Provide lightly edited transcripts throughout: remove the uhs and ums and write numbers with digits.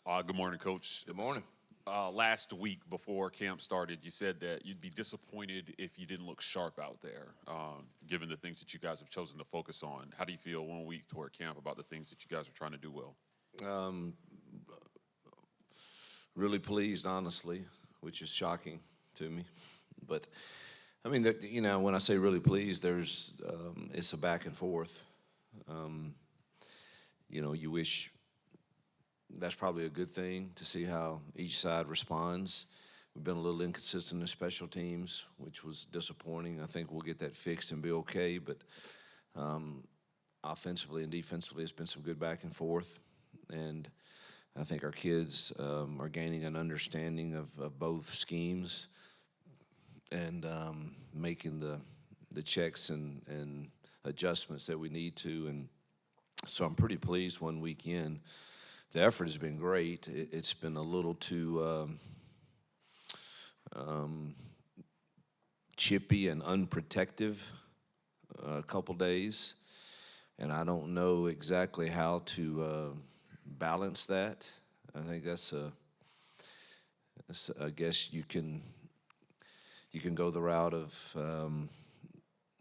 Good morning, Coach. Good morning. Last week before camp started, you said that you'd be disappointed if you didn't look sharp out there, given the things that you guys have chosen to focus on. How do you feel 1 week toward camp about the things that you guys are trying to do well? Really pleased, honestly, which is shocking to me. But I mean, when I say really pleased, it's a back and forth. You wish that's probably a good thing to see how each side responds. We've been a little inconsistent in special teams, which was disappointing. I think we'll get that fixed and be okay. But offensively and defensively, it's been some good back and forth. And I think our kids are gaining an understanding of both schemes and making the checks and adjustments that we need to. And so I'm pretty pleased 1 week in. The effort has been great. It's been a little too chippy and unprotective a couple days, and I don't know exactly how to balance that. I think I guess you can go the route of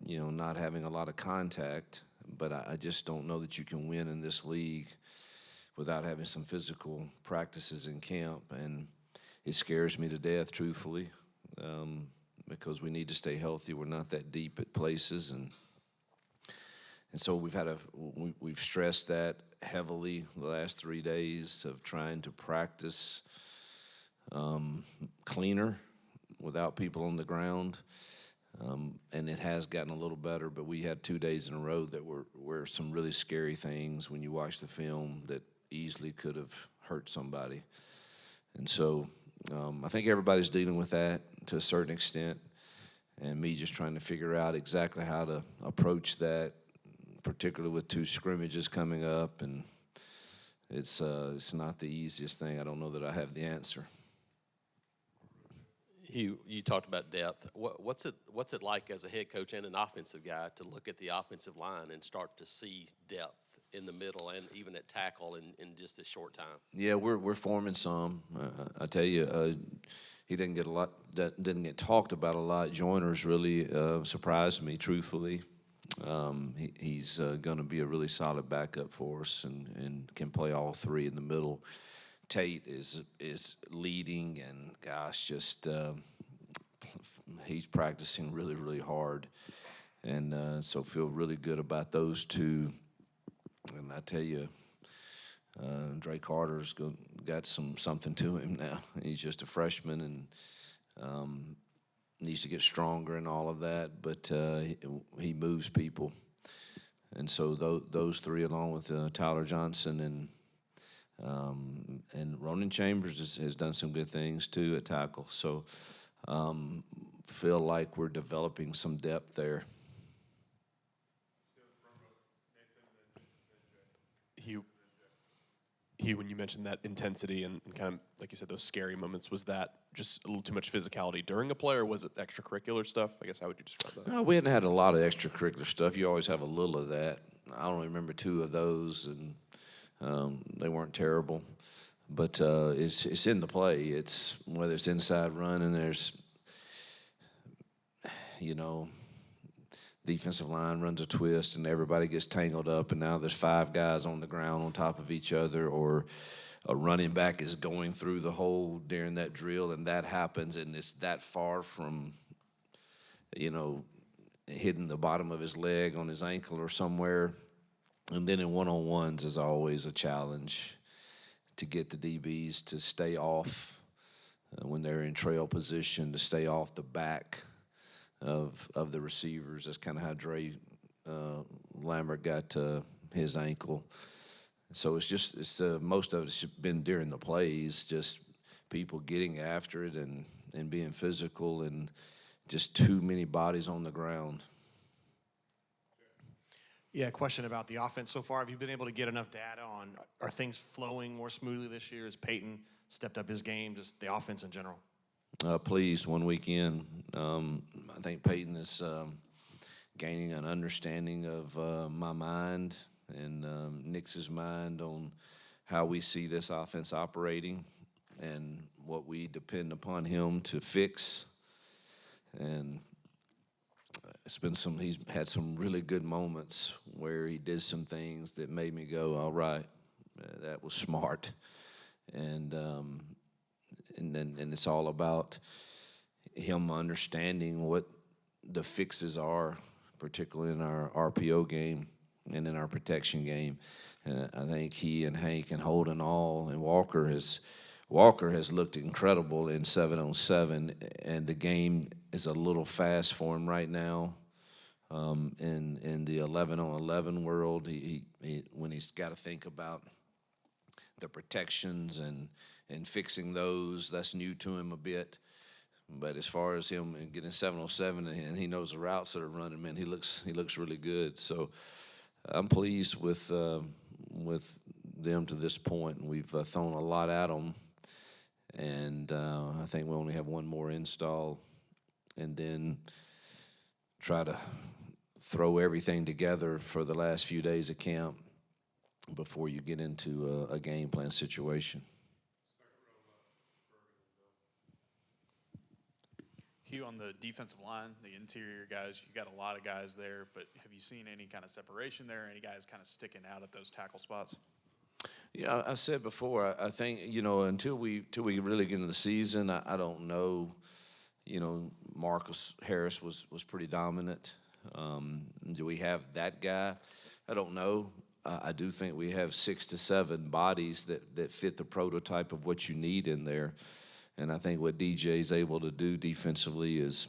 not having a lot of contact, but I just don't know that you can win in this league without having some physical practices in camp. And it scares me to death, truthfully, because we need to stay healthy. We're not that deep at places, and so we've stressed that heavily the last 3 days of trying to practice cleaner without people on the ground. And it has gotten a little better, but we had 2 days in a row that were some really scary things when you watch the film that easily could have hurt somebody. And so I think everybody's dealing with that to a certain extent, and me just trying to figure out exactly how to approach that, particularly with 2 scrimmages coming up, and it's not the easiest thing. I don't know that I have the answer. Hugh, you talked about depth. What's it like as a head coach and an offensive guy to look at the offensive line and start to see depth in the middle and even at tackle in just this short time? Yeah, we're forming some. I tell you, he didn't get talked about a lot. Joyner's really surprised me, truthfully. He's going to be a really solid backup for us and can play all 3 in the middle. Tate is leading, and gosh, just he's practicing really, really hard, and so feel really good about those 2. And I tell you, Dre Carter's got something to him now. He's just a freshman and needs to get stronger and all of that, but he moves people, and so those 3, along with Tyler Johnson and Ronan Chambers has done some good things too at tackle. So feel like we're developing some depth there. Hugh, when you mentioned that intensity and kind of, like you said, those scary moments, was that just a little too much physicality during a play, or was it extracurricular stuff? I guess, how would you describe that? We hadn't had a lot of extracurricular stuff. You always have a little of that. I only remember 2 of those, and they weren't terrible. But it's in the play. It's whether it's inside run and there's, defensive line runs a twist and everybody gets tangled up, and now there's 5 guys on the ground on top of each other, or a running back is going through the hole during that drill, and that happens, and it's that far from, hitting the bottom of his leg on his ankle or somewhere. And then in one-on-ones is always a challenge to get the DBs to stay off when they're in trail position, to stay off the back of the receivers. That's kind of how Dre Lambert got his ankle. So it's most of it's been during the plays, just people getting after it and being physical, and just too many bodies on the ground. Yeah, question about the offense so far. Have you been able to get enough data on, are things flowing more smoothly this year? Has Peyton stepped up his game, just the offense in general? Pleased 1 week in. I think Peyton is gaining an understanding of my mind and Nick's mind on how we see this offense operating and what we depend upon him to fix. And he's had some really good moments where he did some things that made me go, all right, that was smart. And it's all about him understanding what the fixes are, particularly in our RPO game and in our protection game. And I think he and Hank and Holden and Walker has looked incredible in 7-on-7, and the game is a little fast for him right now. In the 11-on-11 world, he when he's got to think about the protections and fixing those, that's new to him a bit. But as far as him getting 7-on-7 and he knows the routes that are running, man, he looks really good. So I'm pleased with them to this point, and we've thrown a lot at them. And I think we only have one more install, and then try to throw everything together for the last few days of camp before you get into a game plan situation. Hugh, on the defensive line, the interior guys, you got a lot of guys there, but have you seen any kind of separation there? Any guys kind of sticking out at those tackle spots? Yeah, I said before, I think, until we really get into the season, I don't know. Marcus Harris was pretty dominant. Do we have that guy? I don't know. I do think we have 6 to 7 bodies that fit the prototype of what you need in there. And I think what DJ's able to do defensively is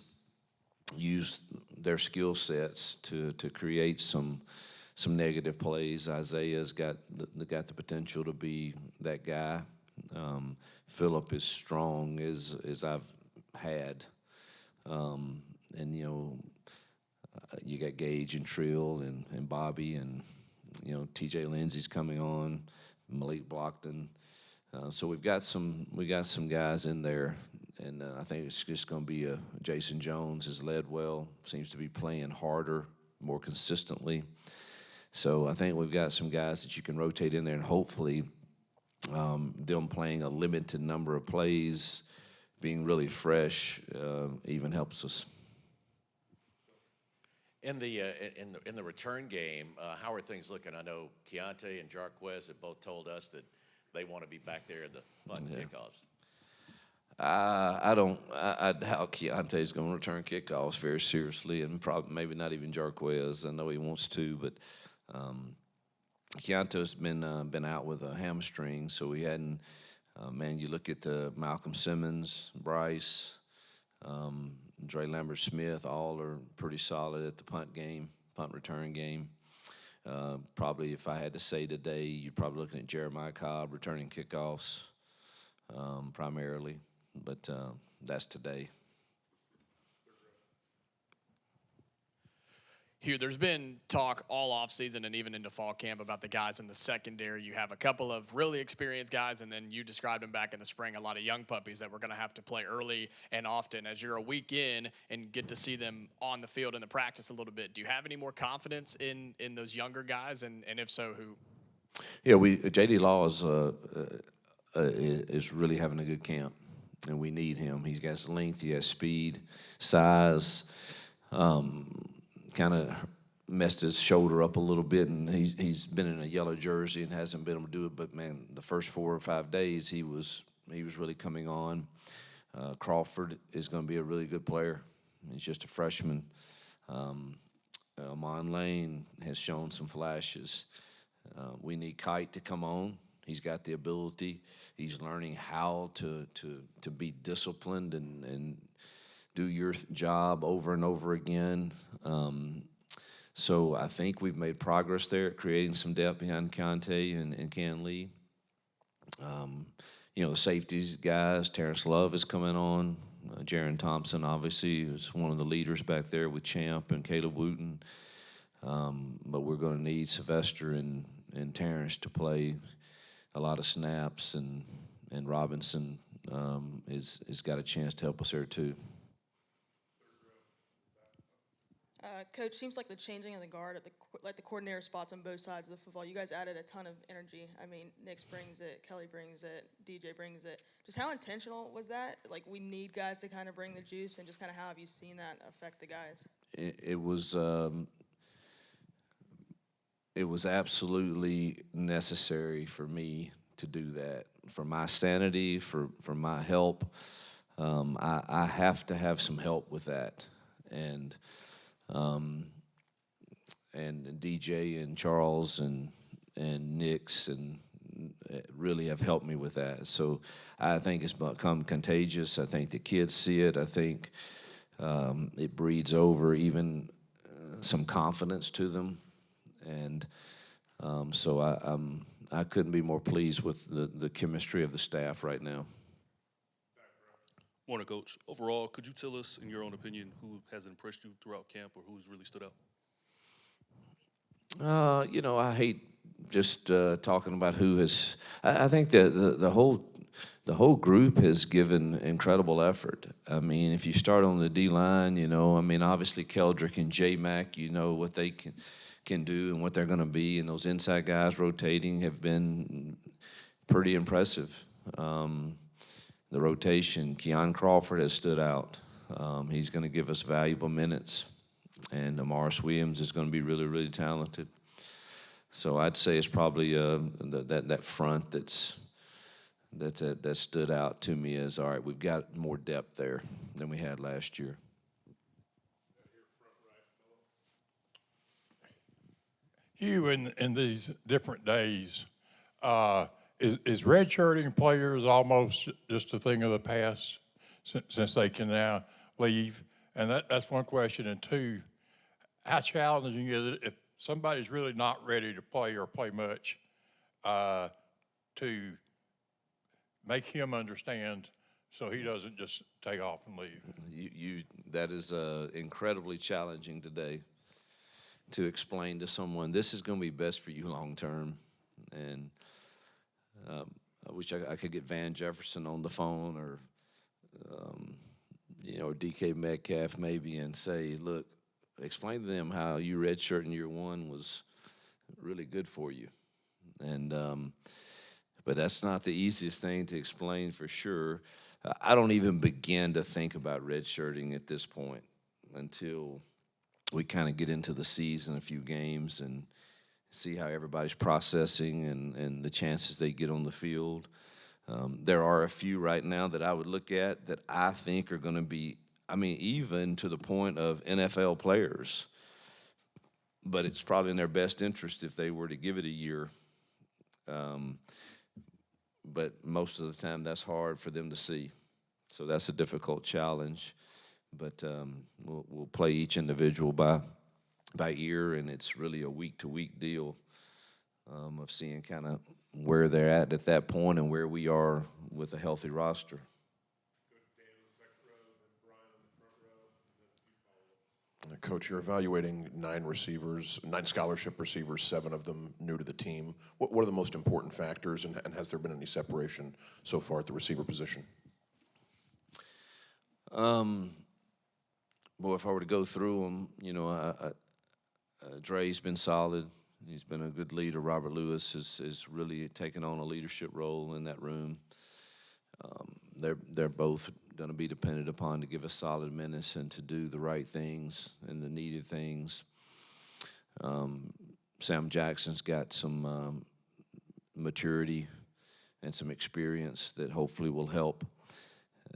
use their skill sets to create some negative plays. Isaiah's got the potential to be that guy. Phillip is strong as I've had. You got Gage and Trill and Bobby and TJ Lindsey's coming on, Malik Blockton. So we've got some guys in there, and I think it's just going to be Jason Jones has led well, seems to be playing harder, more consistently. So I think we've got some guys that you can rotate in there, and hopefully them playing a limited number of plays, being really fresh, even helps us. In the return game, how are things looking? I know Keontae and Jarquez have both told us that they want to be back there in the punt kickoffs. I doubt Keontae's going to return kickoffs very seriously, and probably maybe not even Jarquez. I know he wants to, but Keontae's been out with a hamstring, so we hadn't. You look at Malcolm Simmons, Bryce, Dre Lambert-Smith, all are pretty solid at the punt return game. Probably, if I had to say today, you're probably looking at Jeremiah Cobb returning kickoffs primarily, but that's today. Hugh, there's been talk all offseason and even into fall camp about the guys in the secondary. You have a couple of really experienced guys, and then you described them back in the spring, a lot of young puppies that we're going to have to play early and often. As you're a week in and get to see them on the field in the practice a little bit, do you have any more confidence in those younger guys, and if so, who? Yeah, J.D. Law is really having a good camp, and we need him. He's got length, he has speed, size. Kind of messed his shoulder up a little bit, and he's been in a yellow jersey and hasn't been able to do it. But man, the first 4 or 5 days he was really coming on. Crawford is going to be a really good player. He's just a freshman. Amon Lane has shown some flashes. We need Kite to come on. He's got the ability. He's learning how to be disciplined and do your job over and over again. So I think we've made progress there at creating some depth behind Keontae and Ken Lee. The safeties guys, Terrence Love is coming on. Jaron Thompson, obviously, is one of the leaders back there with Champ and Caleb Wooten. But we're going to need Sylvester and Terrence to play a lot of snaps, and Robinson has got a chance to help us there too. Coach, seems like the changing of the guard at the coordinator spots on both sides of the football. You guys added a ton of energy. I mean, Nix brings it, Kelly brings it, DJ brings it. Just how intentional was that? Like, we need guys to kind of bring the juice, and just kind of how have you seen that affect the guys? It was absolutely necessary for me to do that, for my sanity, for my help. I have to have some help with that, and DJ and Charles and Nix and really have helped me with that. So I think it's become contagious. I think the kids see it. I think it breeds over even some confidence to them, and so I couldn't be more pleased with the chemistry of the staff right now. Morning, Coach. Overall, could you tell us, in your own opinion, who has impressed you throughout camp or who's really stood out? I hate just talking about who has. I think that the whole group has given incredible effort. I mean, if you start on the D line, obviously Keldrick and J-Mac, what they can do and what they're going to be, and those inside guys rotating have been pretty impressive. The rotation, Keon Crawford has stood out. He's going to give us valuable minutes. And Amaris Williams is going to be really, really talented. So I'd say it's probably that front that stood out to me as, all right, we've got more depth there than we had last year. Hugh, in these different days, is redshirting players almost just a thing of the past since they can now leave? And that's one question. And two, how challenging is it if somebody's really not ready to play or play much to make him understand so he doesn't just take off and leave? That is incredibly challenging today to explain to someone this is going to be best for you long term. And I wish I could get Van Jefferson on the phone or DK Metcalf maybe and say, look, explain to them how you redshirt in year one was really good for you. And but that's not the easiest thing to explain for sure. I don't even begin to think about redshirting at this point until we kind of get into the season, a few games, and see how everybody's processing and the chances they get on the field. There are a few right now that I would look at that I think are going to be, even to the point of NFL players. But it's probably in their best interest if they were to give it a year. But most of the time that's hard for them to see. So that's a difficult challenge. But we'll play each individual by ear, and it's really a week-to-week deal of seeing kind of where they're at that point and where we are with a healthy roster. Coach, you're evaluating 9 scholarship receivers, 7 of them new to the team. What are the most important factors, and has there been any separation so far at the receiver position? Boy, if I were to go through them, Dre's been solid. He's been a good leader. Robert Lewis is really taken on a leadership role in that room. They're both going to be depended upon to give us solid minutes and to do the right things and the needed things. Sam Jackson's got some maturity and some experience that hopefully will help.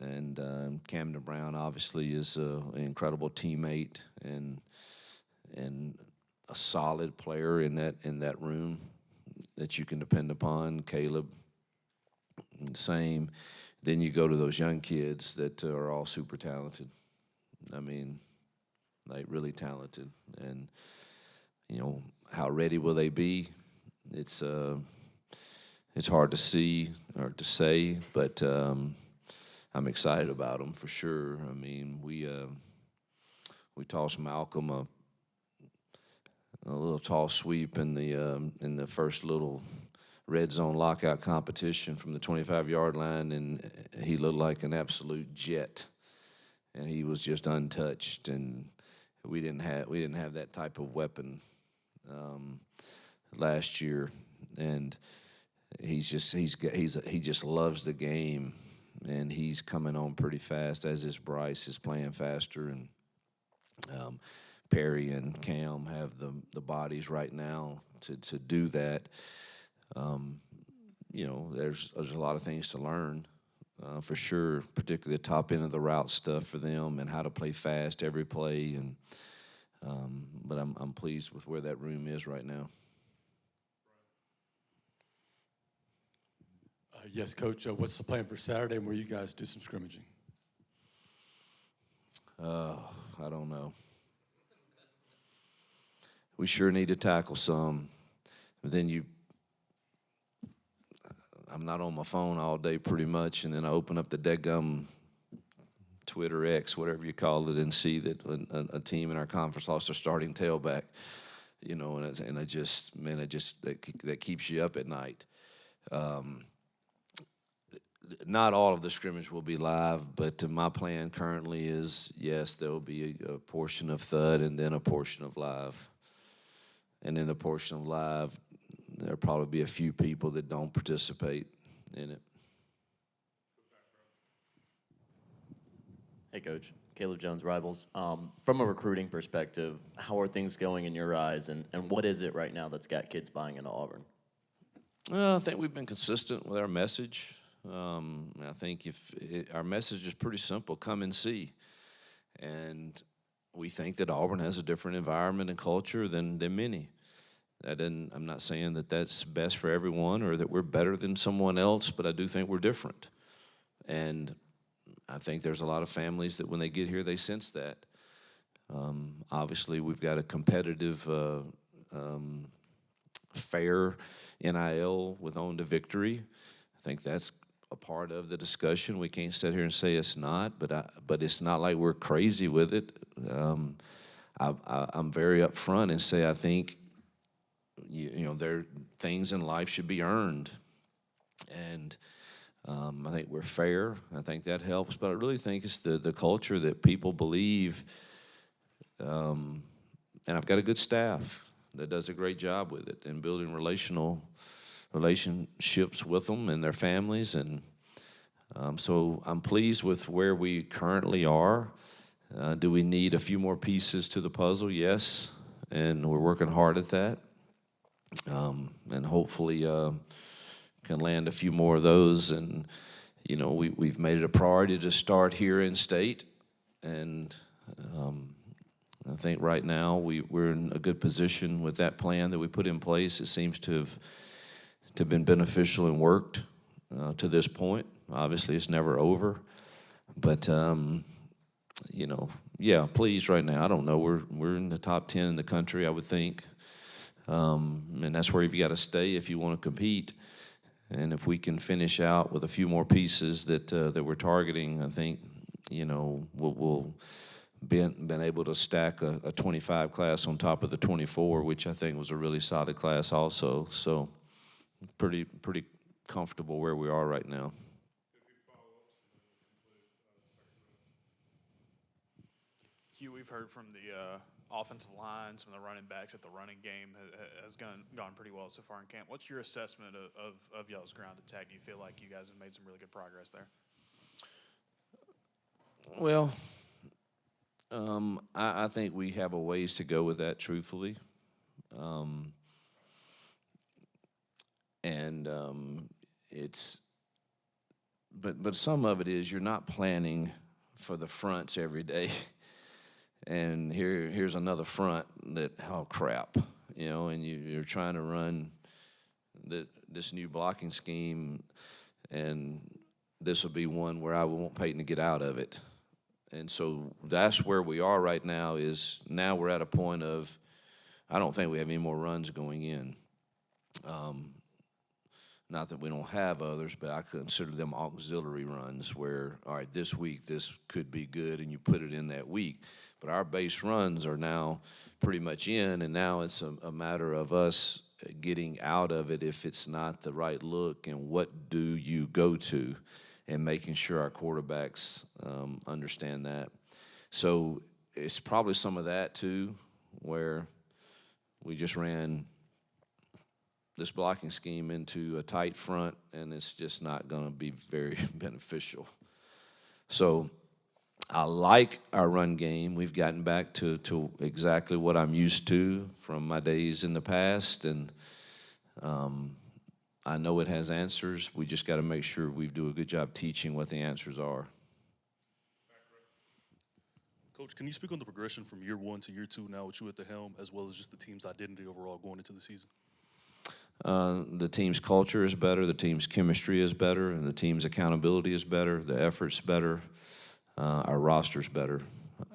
And Camden Brown obviously is an incredible teammate and a solid player in that room that you can depend upon. Caleb, same. Then you go to those young kids that are all super talented. Like really talented. And how ready will they be? It's hard to see or to say, but I'm excited about them for sure. We tossed Malcolm a little toss sweep in the first little red zone lockout competition from the 25-yard line, and he looked like an absolute jet. And he was just untouched, and we didn't have that type of weapon last year, and he just loves the game, and he's coming on pretty fast. As is Bryce is playing faster, and Perry and Cam have the bodies right now to do that. There's a lot of things to learn. For sure, particularly the top end of the route stuff for them and how to play fast every play. And but I'm pleased with where that room is right now. Yes, Coach. What's the plan for Saturday and where you guys do some scrimmaging? I don't know. We sure need to tackle some. But then I'm not on my phone all day pretty much, and then I open up the deadgum Twitter X, whatever you call it, and see that a team in our conference lost their starting tailback, that keeps you up at night. Not all of the scrimmage will be live, but my plan currently is, yes, there will be a portion of Thud and then a portion of live. And in the portion of live, there'll probably be a few people that don't participate in it. Hey, Coach. Caleb Jones, Rivals. From a recruiting perspective, how are things going in your eyes, and what is it right now that's got kids buying into Auburn? Well, I think we've been consistent with our message. I think our message is pretty simple: come and see. And we think that Auburn has a different environment and culture than many. I'm not saying that that's best for everyone or that we're better than someone else, but I do think we're different. And I think there's a lot of families that when they get here, they sense that. Obviously, we've got a competitive, fair NIL with On to Victory. I think that's a part of the discussion. We can't sit here and say it's not, but it's not like we're crazy with it. I'm very upfront and say I think there things in life should be earned, and I think we're fair. I think that helps, but I really think it's the culture that people believe. And I've got a good staff that does a great job with it and building relationships with them and their families, and so I'm pleased with where we currently are. Do we need a few more pieces to the puzzle? Yes, and we're working hard at that, and hopefully can land a few more of those. And we've made it a priority to start here in state, and I think right now we're in a good position with that plan that we put in place. It seems to have been beneficial and worked to this point. Obviously, it's never over, but pleased right now. I don't know. We're in the top 10 in the country, I would think, and that's where you've got to stay if you want to compete. And if we can finish out with a few more pieces that we're targeting, I think we'll been able to stack a 25 class on top of the 24, which I think was a really solid class also. So pretty comfortable where we are right now. Hugh, we've heard from the offensive line, some of the running backs at the running game has gone pretty well so far in camp. What's your assessment of y'all's ground attack? Do you feel like you guys have made some really good progress there? Well, I think we have a ways to go with that, truthfully. But some of it is you're not planning for the fronts every day. And here's another front that, oh crap, and you're trying to run this new blocking scheme, and this will be one where I want Peyton to get out of it. And so that's where we are right now. Is now we're at a point of, I don't think we have any more runs going in. Not that we don't have others, but I consider them auxiliary runs where, all right, this week this could be good, and you put it in that week. But our base runs are now pretty much in, and now it's a matter of us getting out of it if it's not the right look, and what do you go to, and making sure our quarterbacks understand that. So it's probably some of that too, where we just ran this blocking scheme into a tight front, and it's just not going to be very beneficial. So I like our run game. We've gotten back to exactly what I'm used to from my days in the past, and I know it has answers. We just got to make sure we do a good job teaching what the answers are. Coach, can you speak on the progression from year 1 to year 2 now with you at the helm, as well as just the team's identity overall going into the season? The team's culture is better, the team's chemistry is better, and the team's accountability is better, the effort's better, our roster's better.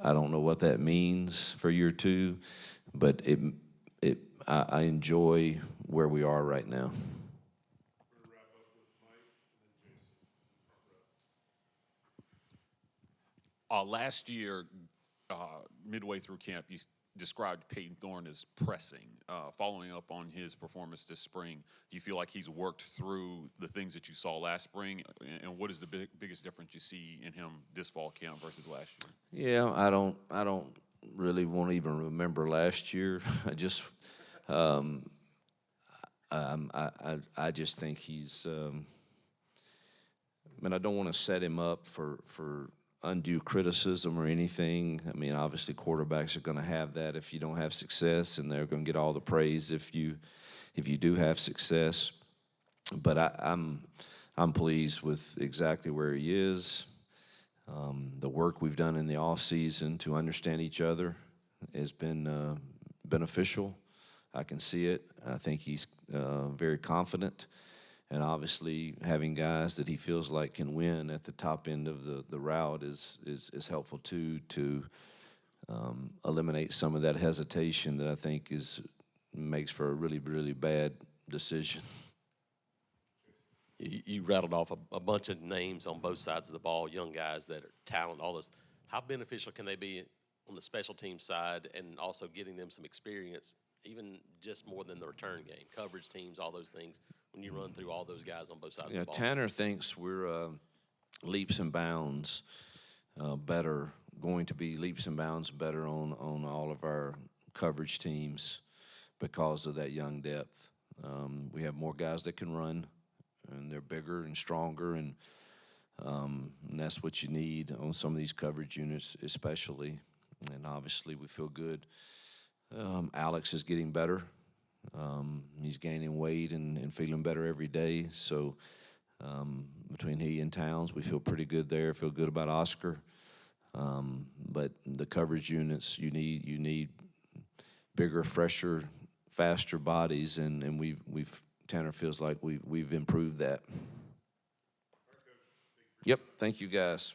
I don't know what that means for year 2, but I enjoy where we are right now. Last year, midway through camp, you described Peyton Thorne as pressing. Following up on his performance this spring, do you feel like he's worked through the things that you saw last spring? And what is the biggest difference you see in him this fall camp versus last year? Yeah, I don't really want to even remember last year. I just I just think he's. I don't want to set him up for undue criticism or anything. I mean, obviously quarterbacks are going to have that if you don't have success, and they're going to get all the praise if you do have success. But I'm pleased with exactly where he is. The work we've done in the off season to understand each other has been beneficial. I can see it. I think he's very confident. And obviously, having guys that he feels like can win at the top end of the route is helpful too, to eliminate some of that hesitation that I think makes for a really, really bad decision. You rattled off a bunch of names on both sides of the ball, young guys that are talent, all this. How beneficial can they be on the special team side, and also getting them some experience, even just more than the return game, coverage teams, all those things, when you run through all those guys on both sides of the ball? Tanner thinks we're leaps and bounds better, going to be leaps and bounds better on all of our coverage teams because of that young depth. We have more guys that can run, and they're bigger and stronger, and that's what you need on some of these coverage units especially. And obviously we feel good. Alex is getting better. He's gaining weight and feeling better every day. So between he and Towns, we feel pretty good there. Feel good about Oscar. But the coverage units, you need bigger, fresher, faster bodies, and Tanner feels like we've improved that. Yep. Thank you, guys.